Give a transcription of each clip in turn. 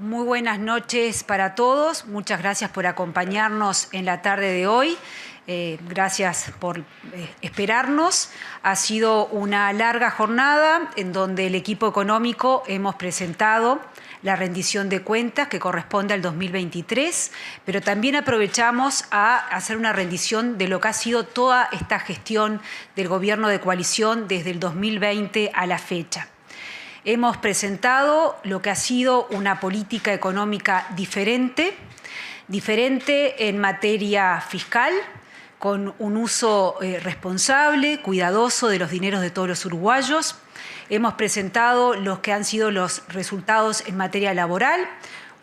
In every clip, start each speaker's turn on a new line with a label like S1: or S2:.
S1: Muy buenas noches para todos. Muchas gracias por acompañarnos en la tarde de hoy. Gracias por esperarnos. Ha sido una larga jornada en donde el equipo económico hemos presentado la rendición de cuentas que corresponde al 2023, pero también aprovechamos a hacer una rendición de lo que ha sido toda esta gestión del gobierno de coalición desde el 2020 a la fecha. Hemos presentado lo que ha sido una política económica diferente en materia fiscal, con un uso responsable, cuidadoso de los dineros de todos los uruguayos. Hemos presentado los que han sido los resultados en materia laboral.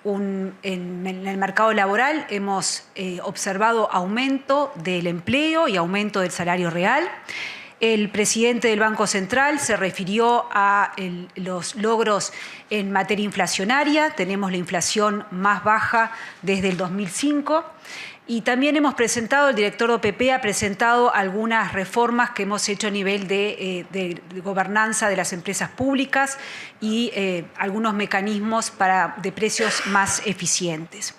S1: En el mercado laboral hemos observado aumento del empleo y aumento del salario real. El presidente del Banco Central se refirió a los logros en materia inflacionaria. Tenemos la inflación más baja desde el 2005. Y también hemos presentado, el director de OPP ha presentado algunas reformas que hemos hecho a nivel de gobernanza de las empresas públicas y algunos mecanismos de precios más eficientes.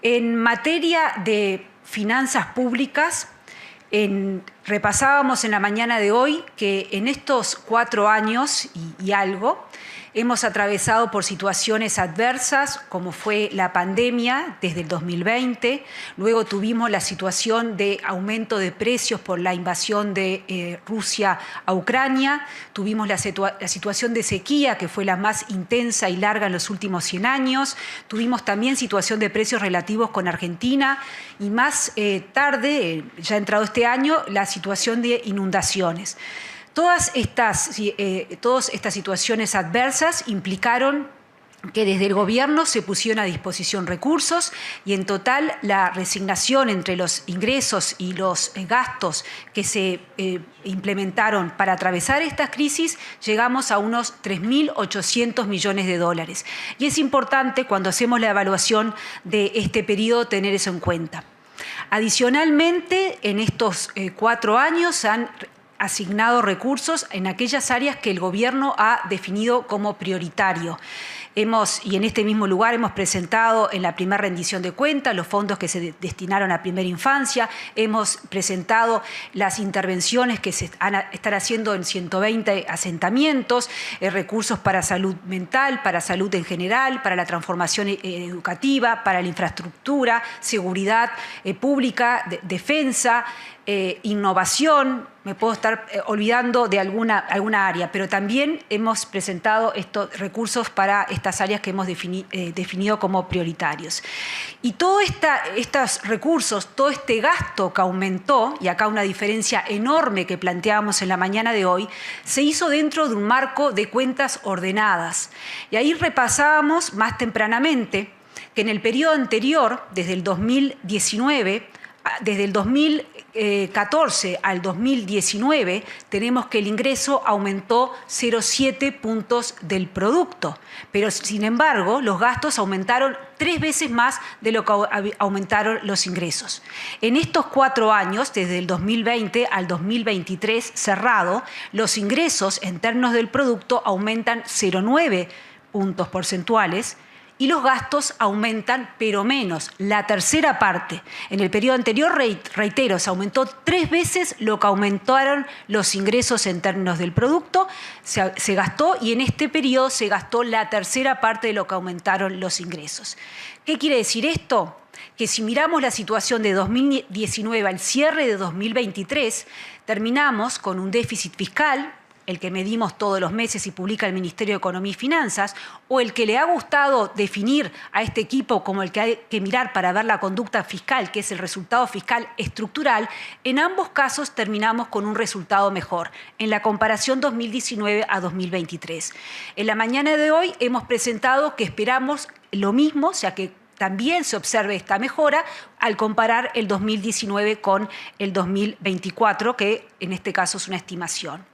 S1: En materia de finanzas públicas, repasábamos en la mañana de hoy que en estos 4 años y algo hemos atravesado por situaciones adversas como fue la pandemia desde el 2020, luego tuvimos la situación de aumento de precios por la invasión de Rusia a Ucrania, tuvimos la situación de sequía que fue la más intensa y larga en los últimos 100 años, tuvimos también situación de precios relativos con Argentina y más tarde, ya entrado este año, la situación de inundaciones. Todas estas situaciones adversas implicaron que desde el gobierno se pusieron a disposición recursos y en total la resignación entre los ingresos y los gastos que se implementaron para atravesar esta crisis llegamos a unos 3.800 millones de dólares. Y es importante cuando hacemos la evaluación de este periodo tener eso en cuenta. Adicionalmente, en estos 4 años se han asignado recursos en aquellas áreas que el gobierno ha definido como prioritario. Y en este mismo lugar hemos presentado en la primera rendición de cuentas los fondos que se destinaron a primera infancia, hemos presentado las intervenciones que se están haciendo en 120 asentamientos, recursos para salud mental, para salud en general, para la transformación educativa, para la infraestructura, seguridad pública, defensa, innovación. Me puedo estar olvidando de alguna área, pero también hemos presentado estos recursos para estas áreas que hemos definido como prioritarios. Y todos estos recursos, todo este gasto que aumentó, y acá una diferencia enorme que planteábamos en la mañana de hoy, se hizo dentro de un marco de cuentas ordenadas. Y ahí repasábamos más tempranamente que en el periodo anterior, desde el 2019, desde el 2014 al 2019, tenemos que el ingreso aumentó 0,7 puntos del producto, pero sin embargo los gastos aumentaron 3 veces más de lo que aumentaron los ingresos. En estos 4 años, desde el 2020 al 2023 cerrado, los ingresos en términos del producto aumentan 0,9 puntos porcentuales, y los gastos aumentan, pero menos, la tercera parte. En el periodo anterior, reitero, se aumentó 3 veces lo que aumentaron los ingresos en términos del producto, se gastó, y en este periodo se gastó la tercera parte de lo que aumentaron los ingresos. ¿Qué quiere decir esto? Que si miramos la situación de 2019 al cierre de 2023, terminamos con un déficit fiscal, el que medimos todos los meses y publica el Ministerio de Economía y Finanzas, o el que le ha gustado definir a este equipo como el que hay que mirar para ver la conducta fiscal, que es el resultado fiscal estructural, en ambos casos terminamos con un resultado mejor, en la comparación 2019 a 2023. En la mañana de hoy hemos presentado que esperamos lo mismo, o sea que también se observe esta mejora al comparar el 2019 con el 2024, que en este caso es una estimación.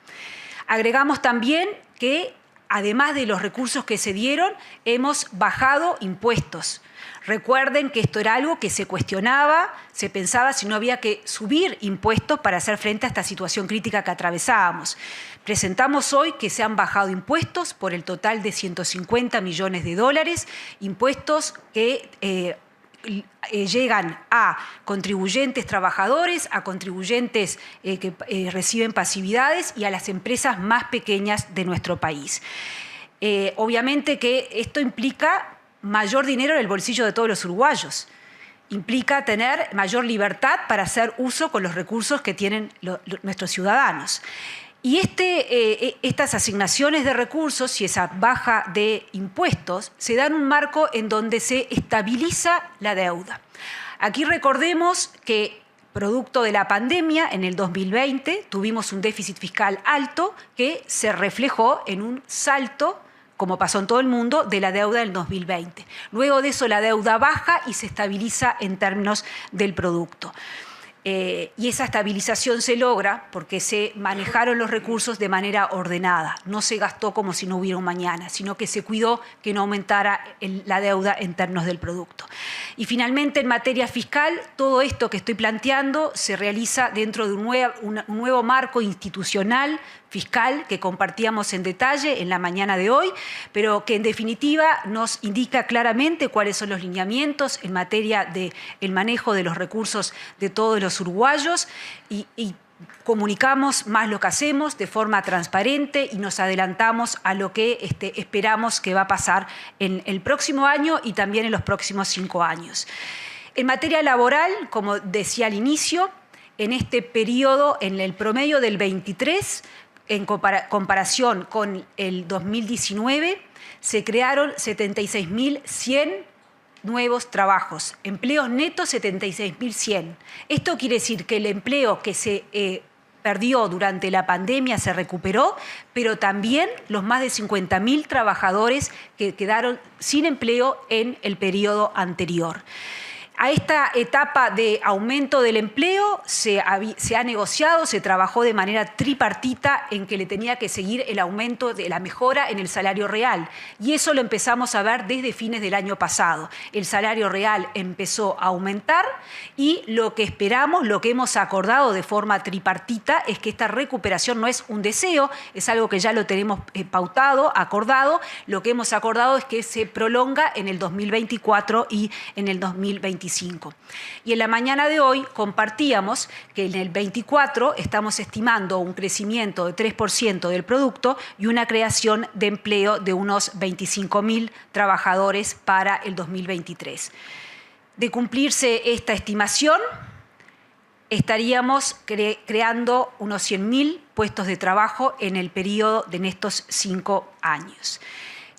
S1: Agregamos también que además de los recursos que se dieron, hemos bajado impuestos. Recuerden que esto era algo que se cuestionaba, se pensaba si no había que subir impuestos para hacer frente a esta situación crítica que atravesábamos. Presentamos hoy que se han bajado impuestos por el total de 150 millones de dólares, impuestos que llegan a contribuyentes trabajadores, a contribuyentes que reciben pasividades y a las empresas más pequeñas de nuestro país. Obviamente que esto implica mayor dinero en el bolsillo de todos los uruguayos. Implica tener mayor libertad para hacer uso con los recursos que tienen nuestros ciudadanos. Y estas asignaciones de recursos y esa baja de impuestos se dan en un marco en donde se estabiliza la deuda. Aquí recordemos que, producto de la pandemia, en el 2020 tuvimos un déficit fiscal alto que se reflejó en un salto, como pasó en todo el mundo, de la deuda del 2020. Luego de eso la deuda baja y se estabiliza en términos del producto. Y esa estabilización se logra porque se manejaron los recursos de manera ordenada. No se gastó como si no hubiera un mañana, sino que se cuidó que no aumentara la deuda en términos del producto. Y finalmente, en materia fiscal, todo esto que estoy planteando se realiza dentro de un nuevo marco institucional fiscal que compartíamos en detalle en la mañana de hoy, pero que en definitiva nos indica claramente cuáles son los lineamientos en materia del manejo de los recursos de todos los uruguayos y comunicamos más lo que hacemos de forma transparente y nos adelantamos a lo que esperamos que va a pasar en el próximo año y también en los próximos 5 años. En materia laboral, como decía al inicio, en este periodo, en el promedio del 23, en comparación con el 2019, se crearon 76.100 nuevos trabajos, empleos netos 76.100. Esto quiere decir que el empleo que se perdió durante la pandemia se recuperó, pero también los más de 50.000 trabajadores que quedaron sin empleo en el periodo anterior. A esta etapa de aumento del empleo se ha negociado, se trabajó de manera tripartita en que le tenía que seguir el aumento de la mejora en el salario real. Y eso lo empezamos a ver desde fines del año pasado. El salario real empezó a aumentar y lo que esperamos, lo que hemos acordado de forma tripartita es que esta recuperación no es un deseo, es algo que ya lo tenemos pautado, acordado. Lo que hemos acordado es que se prolonga en el 2024 y en el 2025. Y en la mañana de hoy compartíamos que en el 24 estamos estimando un crecimiento de 3% del producto y una creación de empleo de unos 25.000 trabajadores para el 2023. De cumplirse esta estimación, estaríamos creando unos 100.000 puestos de trabajo en el periodo de estos 5 años.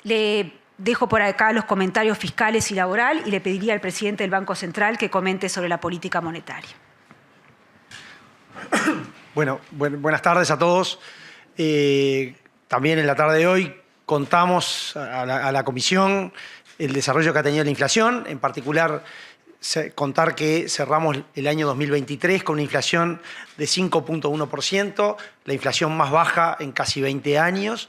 S1: Le dejo por acá los comentarios fiscales y laboral y le pediría al presidente del Banco Central que comente sobre la política monetaria.
S2: Bueno, buenas tardes a todos. También en la tarde de hoy contamos a la Comisión el desarrollo que ha tenido la inflación, en particular contar que cerramos el año 2023 con una inflación de 5.1%, la inflación más baja en casi 20 años.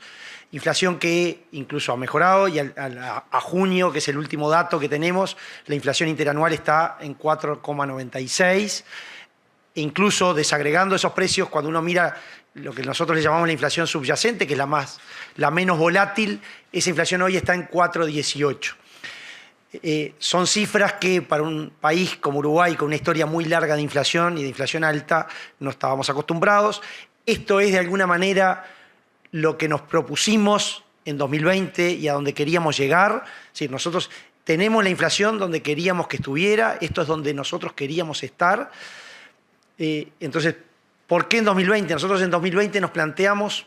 S2: Inflación que incluso ha mejorado y a junio, que es el último dato que tenemos, la inflación interanual está en 4,96. Incluso desagregando esos precios, cuando uno mira lo que nosotros le llamamos la inflación subyacente, que es la menos volátil, esa inflación hoy está en 4,18. Son cifras que para un país como Uruguay, con una historia muy larga de inflación y de inflación alta, no estábamos acostumbrados. Esto es de alguna manera lo que nos propusimos en 2020 y a donde queríamos llegar. Sí, nosotros tenemos la inflación donde queríamos que estuviera, esto es donde nosotros queríamos estar. Entonces, ¿por qué en 2020? Nosotros en 2020 nos planteamos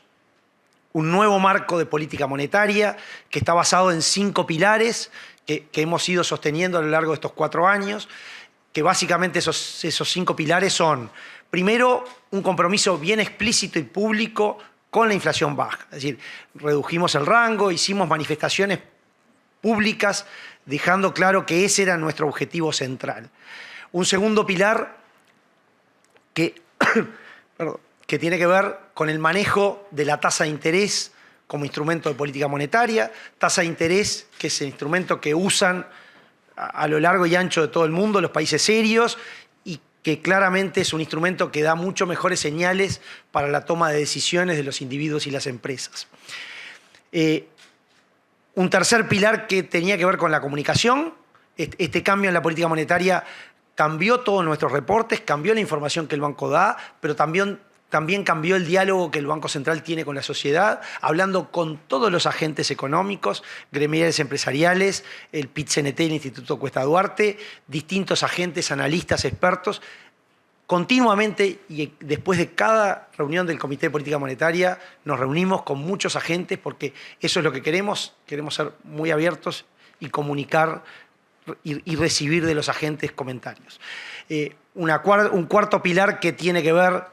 S2: un nuevo marco de política monetaria que está basado en 5 pilares que hemos ido sosteniendo a lo largo de estos 4 años, que básicamente esos 5 pilares son, primero, un compromiso bien explícito y público con la inflación baja. Es decir, redujimos el rango, hicimos manifestaciones públicas, dejando claro que ese era nuestro objetivo central. Un segundo pilar que tiene que ver con el manejo de la tasa de interés como instrumento de política monetaria, tasa de interés, que es el instrumento que usan a lo largo y ancho de todo el mundo los países serios y que claramente es un instrumento que da mucho mejores señales para la toma de decisiones de los individuos y las empresas. Un tercer pilar que tenía que ver con la comunicación. Este cambio en la política monetaria cambió todos nuestros reportes, cambió la información que el banco da, pero también cambió el diálogo que el Banco Central tiene con la sociedad, hablando con todos los agentes económicos, gremiales empresariales, el PIT-CNT, el Instituto Cuesta Duarte, distintos agentes, analistas, expertos. Continuamente y después de cada reunión del Comité de Política Monetaria nos reunimos con muchos agentes porque eso es lo que queremos ser muy abiertos y comunicar y recibir de los agentes comentarios. Un cuarto pilar que tiene que ver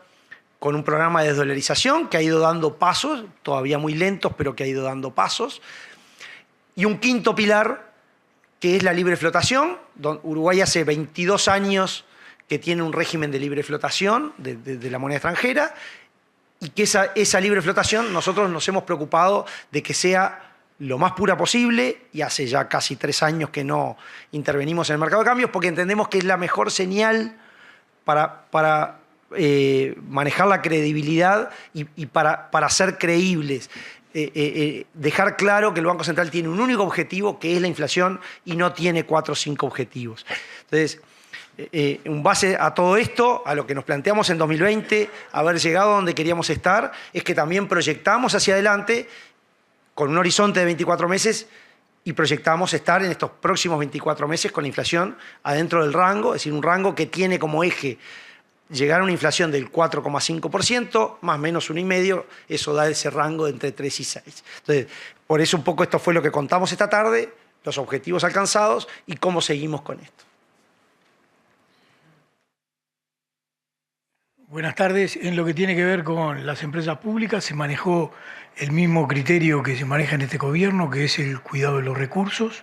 S2: con un programa de desdolarización que ha ido dando pasos, todavía muy lentos, pero que ha ido dando pasos. Y un quinto pilar que es la libre flotación. Uruguay hace 22 años que tiene un régimen de libre flotación de la moneda extranjera y que esa libre flotación nosotros nos hemos preocupado de que sea lo más pura posible y hace ya casi 3 años que no intervenimos en el mercado de cambios porque entendemos que es la mejor señal para manejar la credibilidad y para ser creíbles. Dejar claro que el Banco Central tiene un único objetivo que es la inflación y no tiene 4 o 5 objetivos. Entonces, en base a todo esto, a lo que nos planteamos en 2020, haber llegado a donde queríamos estar, es que también proyectamos hacia adelante con un horizonte de 24 meses y proyectamos estar en estos próximos 24 meses con la inflación adentro del rango, es decir, un rango que tiene como eje llegar a una inflación del 4,5%, más o menos 1,5%, eso da ese rango de entre 3 y 6. Entonces, por eso un poco esto fue lo que contamos esta tarde, los objetivos alcanzados y cómo seguimos con esto.
S3: Buenas tardes. En lo que tiene que ver con las empresas públicas se manejó el mismo criterio que se maneja en este gobierno, que es el cuidado de los recursos.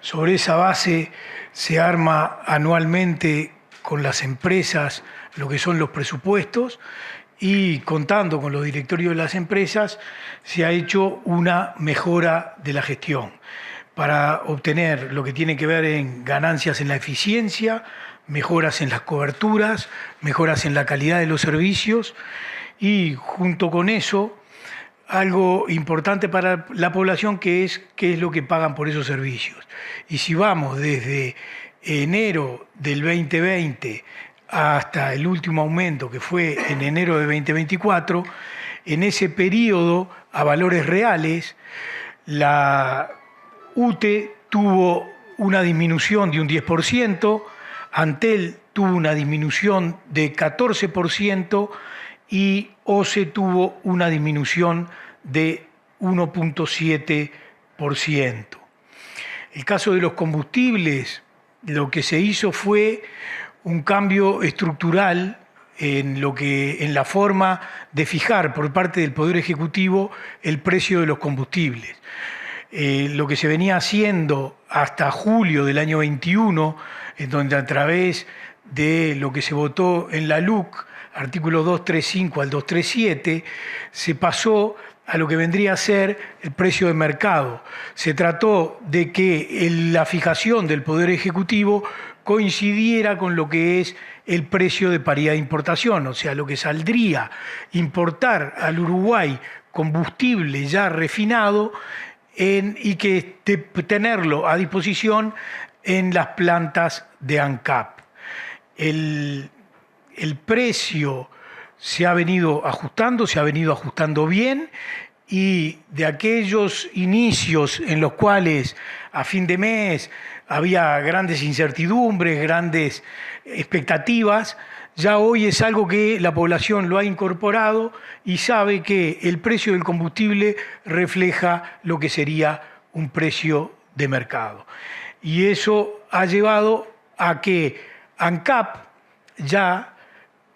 S3: Sobre esa base se arma anualmente con las empresas lo que son los presupuestos y contando con los directorios de las empresas se ha hecho una mejora de la gestión para obtener lo que tiene que ver en ganancias en la eficiencia, mejoras en las coberturas, mejoras en la calidad de los servicios y junto con eso algo importante para la población que es qué es lo que pagan por esos servicios. Y si vamos desde enero del 2020 hasta el último aumento que fue en enero de 2024, en ese periodo a valores reales la UTE tuvo una disminución de un 10%, Antel tuvo una disminución de 14% y OCE tuvo una disminución de 1,7%. El caso de los combustibles, lo que se hizo fue un cambio estructural en la forma de fijar por parte del Poder Ejecutivo el precio de los combustibles. Lo que se venía haciendo hasta julio del año 21, en donde a través de lo que se votó en la LUC, artículo 235 al 237, se pasó a lo que vendría a ser el precio de mercado. Se trató de que la fijación del Poder Ejecutivo coincidiera con lo que es el precio de paridad de importación, o sea, lo que saldría importar al Uruguay combustible ya refinado y que tenerlo a disposición en las plantas de ANCAP. El precio se ha venido ajustando bien y de aquellos inicios en los cuales a fin de mes había grandes incertidumbres, grandes expectativas, ya hoy es algo que la población lo ha incorporado y sabe que el precio del combustible refleja lo que sería un precio de mercado. Y eso ha llevado a que ANCAP ya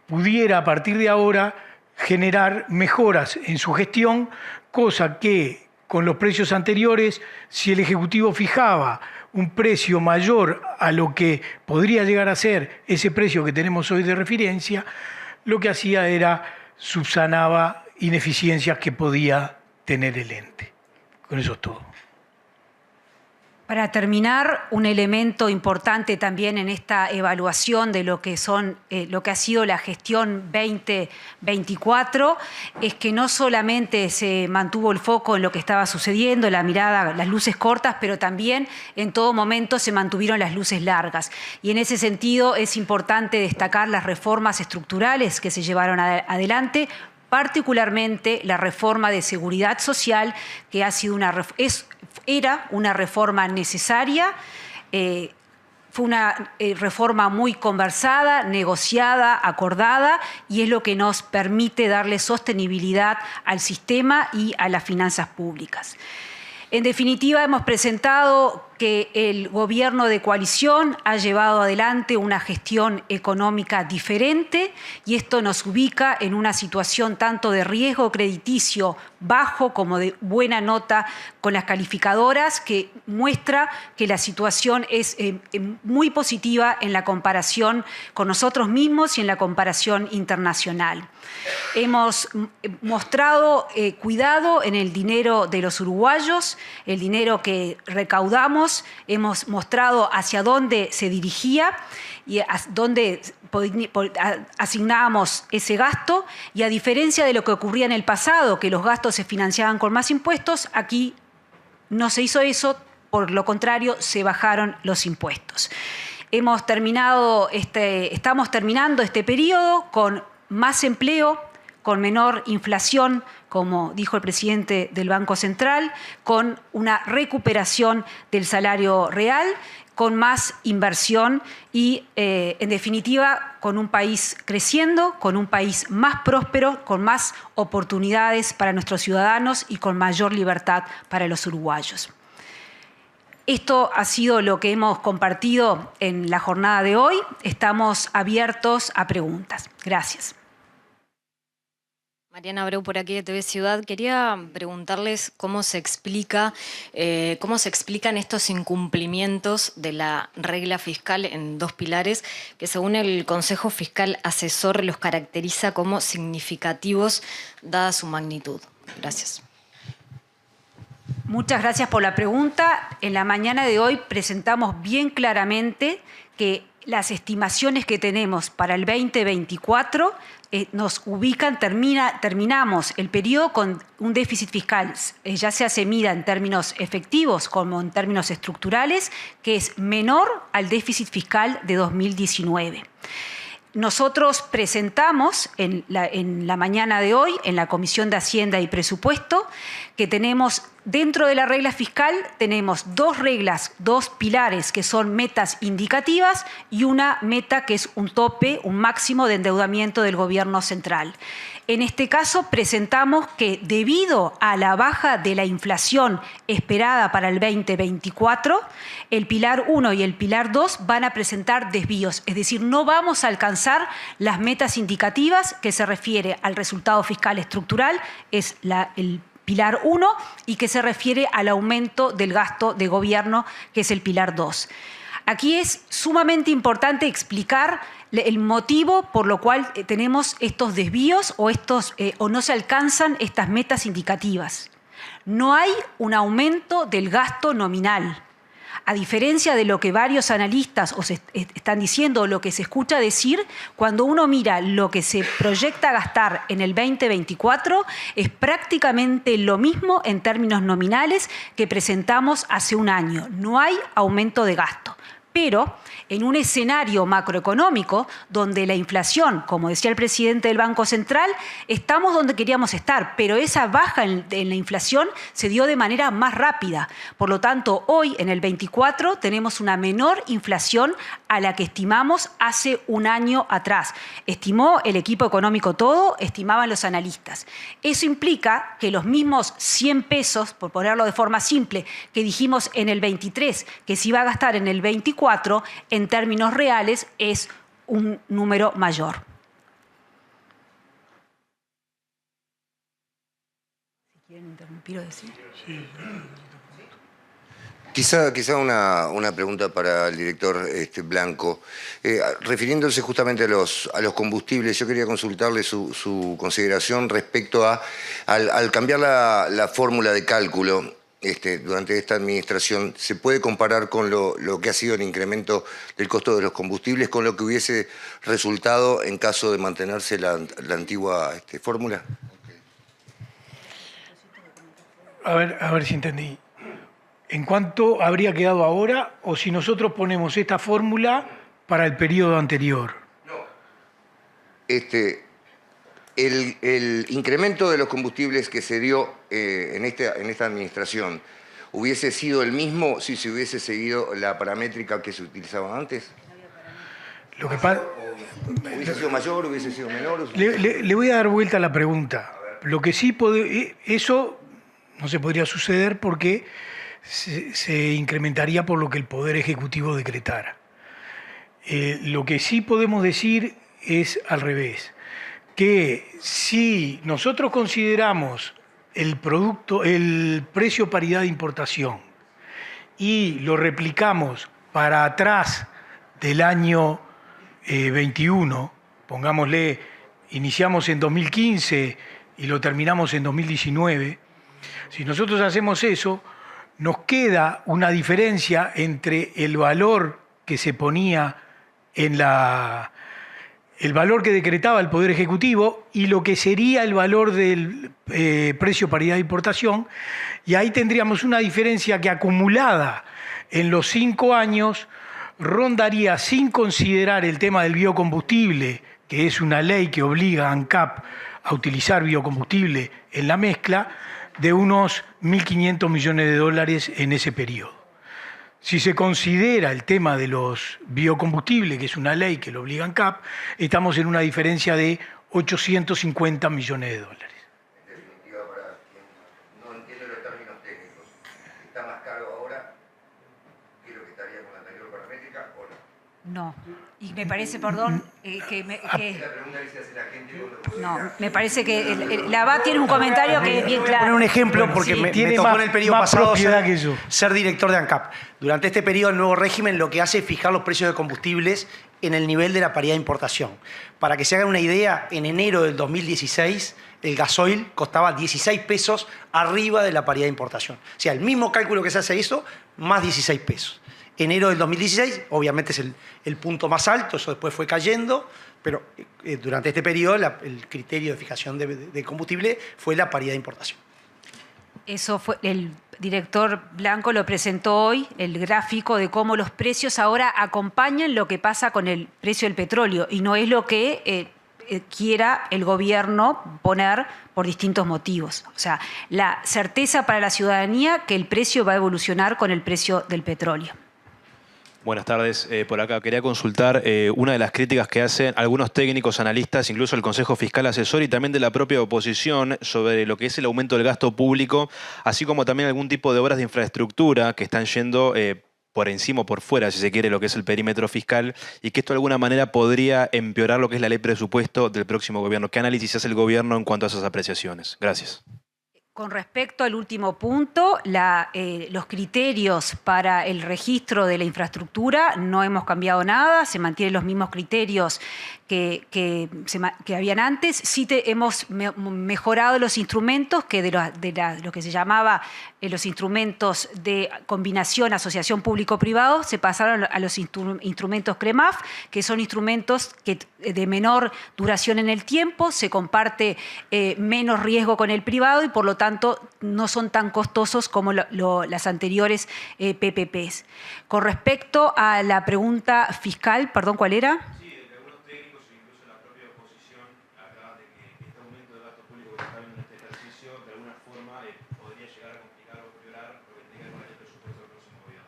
S3: pudiera a partir de ahora generar mejoras en su gestión, cosa que con los precios anteriores, si el Ejecutivo fijaba un precio mayor a lo que podría llegar a ser ese precio que tenemos hoy de referencia, lo que hacía era subsanaba ineficiencias que podía tener el ente. Con eso es todo.
S1: Para terminar, un elemento importante también en esta evaluación de lo que ha sido la gestión 2024 es que no solamente se mantuvo el foco en lo que estaba sucediendo, la mirada, las luces cortas, pero también en todo momento se mantuvieron las luces largas. Y en ese sentido es importante destacar las reformas estructurales que se llevaron adelante, particularmente la reforma de seguridad social, que ha sido era una reforma necesaria, fue una reforma muy conversada, negociada, acordada, y es lo que nos permite darle sostenibilidad al sistema y a las finanzas públicas. En definitiva, hemos presentado que el gobierno de coalición ha llevado adelante una gestión económica diferente y esto nos ubica en una situación tanto de riesgo crediticio bajo como de buena nota con las calificadoras, que muestra que la situación es muy positiva en la comparación con nosotros mismos y en la comparación internacional. Hemos mostrado cuidado en el dinero de los uruguayos, el dinero que recaudamos. Hemos mostrado hacia dónde se dirigía y a dónde asignábamos ese gasto, y a diferencia de lo que ocurría en el pasado, que los gastos se financiaban con más impuestos, aquí no se hizo eso, por lo contrario, se bajaron los impuestos. Estamos terminando este periodo con más empleo, con menor inflación, como dijo el presidente del Banco Central, con una recuperación del salario real, con más inversión y, en definitiva, con un país creciendo, con un país más próspero, con más oportunidades para nuestros ciudadanos y con mayor libertad para los uruguayos. Esto ha sido lo que hemos compartido en la jornada de hoy. Estamos abiertos a preguntas. Gracias.
S4: Mariana Abreu, por aquí de TV Ciudad. Quería preguntarles cómo se explican estos incumplimientos de la regla fiscal en dos pilares, que según el Consejo Fiscal Asesor los caracteriza como significativos dada su magnitud. Gracias.
S1: Muchas gracias por la pregunta. En la mañana de hoy presentamos bien claramente que las estimaciones que tenemos para el 2024 nos ubican, terminamos el periodo con un déficit fiscal, ya sea se mida en términos efectivos como en términos estructurales, que es menor al déficit fiscal de 2019. Nosotros presentamos en la mañana de hoy, en la Comisión de Hacienda y Presupuesto, que tenemos dentro de la regla fiscal, tenemos dos reglas, dos pilares que son metas indicativas y una meta que es un tope, un máximo de endeudamiento del gobierno central. En este caso presentamos que debido a la baja de la inflación esperada para el 2024, el pilar 1 y el pilar 2 van a presentar desvíos, es decir, no vamos a alcanzar las metas indicativas que se refiere al resultado fiscal estructural, es el pilar 1, y que se refiere al aumento del gasto de gobierno, que es el pilar 2. Aquí es sumamente importante explicar el motivo por lo cual tenemos estos desvíos o no se alcanzan estas metas indicativas. No hay un aumento del gasto nominal. A diferencia de lo que varios analistas están diciendo o lo que se escucha decir, cuando uno mira lo que se proyecta gastar en el 2024, es prácticamente lo mismo en términos nominales que presentamos hace un año. No hay aumento de gasto. Pero en un escenario macroeconómico donde la inflación, como decía el presidente del Banco Central, estamos donde queríamos estar, pero esa baja en la inflación se dio de manera más rápida. Por lo tanto, hoy en el 24 tenemos una menor inflación a la que estimamos hace un año atrás. Estimó el equipo económico todo, estimaban los analistas. Eso implica que los mismos 100 pesos, por ponerlo de forma simple, que dijimos en el 23, que se iba a gastar en el 24, en términos reales es un número mayor. Si quieren interrumpir o decir.
S5: Quizá una pregunta para el director Blanco. Refiriéndose justamente a los combustibles, yo quería consultarle su consideración respecto al cambiar la fórmula de cálculo durante esta administración. ¿Se puede comparar con lo que ha sido el incremento del costo de los combustibles con lo que hubiese resultado en caso de mantenerse la antigua fórmula?
S3: A ver si entendí. ¿En cuánto habría quedado ahora o si nosotros ponemos esta fórmula para el periodo anterior?
S5: No. El incremento de los combustibles que se dio en esta administración, ¿hubiese sido el mismo si se hubiese seguido la paramétrica que se utilizaba antes?
S3: Lo que pasa...
S5: ¿Hubiese sido mayor, hubiese sido menor?
S3: Le voy a dar vuelta a la pregunta. Lo que sí eso no se podría suceder porque se incrementaría por lo que el Poder Ejecutivo decretara. Lo que sí podemos decir es al revés, que si nosotros consideramos el precio paridad de importación y lo replicamos para atrás del año 21, pongámosle, iniciamos en 2015 y lo terminamos en 2019, si nosotros hacemos eso, nos queda una diferencia entre el valor que se ponía en el valor que decretaba el Poder Ejecutivo y lo que sería el valor del precio paridad de importación, y ahí tendríamos una diferencia que acumulada en los 5 años rondaría, sin considerar el tema del biocombustible, que es una ley que obliga a ANCAP a utilizar biocombustible en la mezcla, de unos 1.500 millones de dólares en ese periodo. Si se considera el tema de los biocombustibles, que es una ley que lo obliga a ANCAP, estamos en una diferencia de 850 millones de dólares.
S5: En definitiva, para quien no entiende los términos técnicos, ¿está más caro ahora que lo que estaría con la anterior paramétrica o no?
S1: No. Y me parece, perdón,
S5: La pregunta que se hace la gente
S1: no, me parece que la ABAT tiene un comentario que es bien
S2: Voy a
S1: claro.
S2: poner un ejemplo porque
S1: Sí.
S2: me
S3: Tiene
S2: tocó
S3: más-
S2: en el periodo
S3: más
S2: pasado
S3: propiedad que yo.
S2: ser director de ANCAP. Durante este periodo el nuevo régimen lo que hace es fijar los precios de combustibles en el nivel de la paridad de importación. Para que se hagan una idea, en enero del 2016 el gasoil costaba 16 pesos arriba de la paridad de importación. O sea, el mismo cálculo que se hace eso, más 16 pesos. Enero del 2016, obviamente es el punto más alto, eso después fue cayendo, pero durante este periodo el criterio de fijación de combustible fue la paridad de importación.
S1: Eso fue, el director Blanco lo presentó hoy, el gráfico de cómo los precios ahora acompañan lo que pasa con el precio del petróleo y no es lo que quiera el gobierno poner por distintos motivos. O sea, la certeza para la ciudadanía que el precio va a evolucionar con el precio del petróleo.
S6: Buenas tardes. Por acá quería consultar una de las críticas que hacen algunos técnicos, analistas, incluso el Consejo Fiscal Asesor y también de la propia oposición sobre lo que es el aumento del gasto público, así como también algún tipo de obras de infraestructura que están yendo por encima o por fuera, si se quiere, lo que es el perímetro fiscal y que esto de alguna manera podría empeorar lo que es la ley de presupuesto del próximo gobierno. ¿Qué análisis hace el gobierno en cuanto a esas apreciaciones? Gracias.
S1: Con respecto al último punto, los criterios para el registro de la infraestructura no hemos cambiado nada, se mantienen los mismos criterios que habían antes. Sí hemos mejorado los instrumentos que de lo que se llamaba los instrumentos de combinación, asociación público-privado, se pasaron a los instrumentos CREMAF, que son instrumentos de menor duración en el tiempo, se comparte menos riesgo con el privado y por lo tanto no son tan costosos como las anteriores PPPs. Con respecto a la pregunta fiscal, perdón, ¿cuál era?
S6: Sí, de que algunos técnicos e incluso la propia oposición hablaban de que este aumento de gasto público que está habiendo en este ejercicio de alguna forma podría llegar a complicar o empeorar lo que tenga con el presupuesto del próximo gobierno.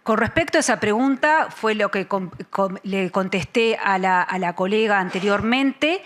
S1: Con respecto a esa pregunta, fue lo que le contesté a la colega anteriormente.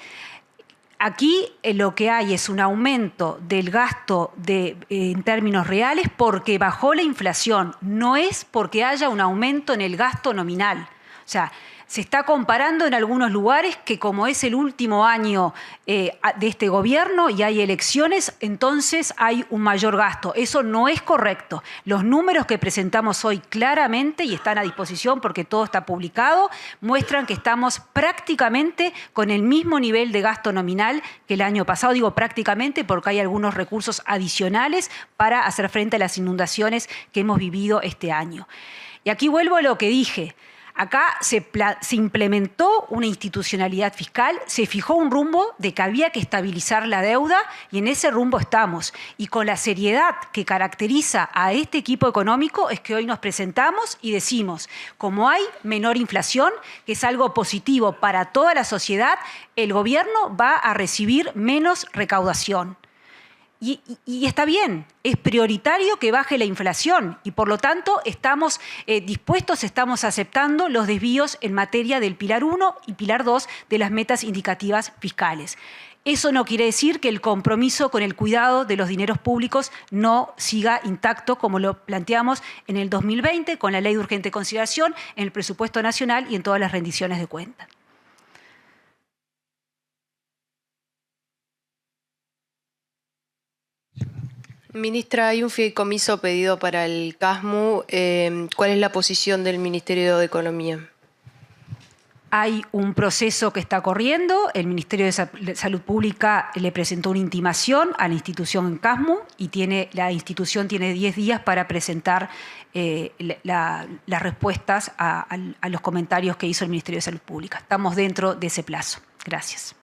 S1: Aquí lo que hay es un aumento del gasto en términos reales porque bajó la inflación, no es porque haya un aumento en el gasto nominal. O sea, se está comparando en algunos lugares que como es el último año de este gobierno y hay elecciones, entonces hay un mayor gasto. Eso no es correcto. Los números que presentamos hoy claramente, y están a disposición porque todo está publicado, muestran que estamos prácticamente con el mismo nivel de gasto nominal que el año pasado. Digo prácticamente porque hay algunos recursos adicionales para hacer frente a las inundaciones que hemos vivido este año. Y aquí vuelvo a lo que dije. Acá se implementó una institucionalidad fiscal, se fijó un rumbo de que había que estabilizar la deuda y en ese rumbo estamos. Y con la seriedad que caracteriza a este equipo económico es que hoy nos presentamos y decimos, como hay menor inflación, que es algo positivo para toda la sociedad, el gobierno va a recibir menos recaudación. Y está bien, es prioritario que baje la inflación y por lo tanto estamos dispuestos, estamos aceptando los desvíos en materia del Pilar 1 y Pilar 2 de las metas indicativas fiscales. Eso no quiere decir que el compromiso con el cuidado de los dineros públicos no siga intacto como lo planteamos en el 2020 con la Ley de Urgente Consideración, en el presupuesto nacional y en todas las rendiciones de cuentas.
S7: Ministra, hay un fideicomiso pedido para el CASMU. ¿Cuál es la posición del Ministerio de Economía?
S1: Hay un proceso que está corriendo. El Ministerio de Salud Pública le presentó una intimación a la institución CASMU y la institución tiene 10 días para presentar las respuestas a los comentarios que hizo el Ministerio de Salud Pública. Estamos dentro de ese plazo. Gracias.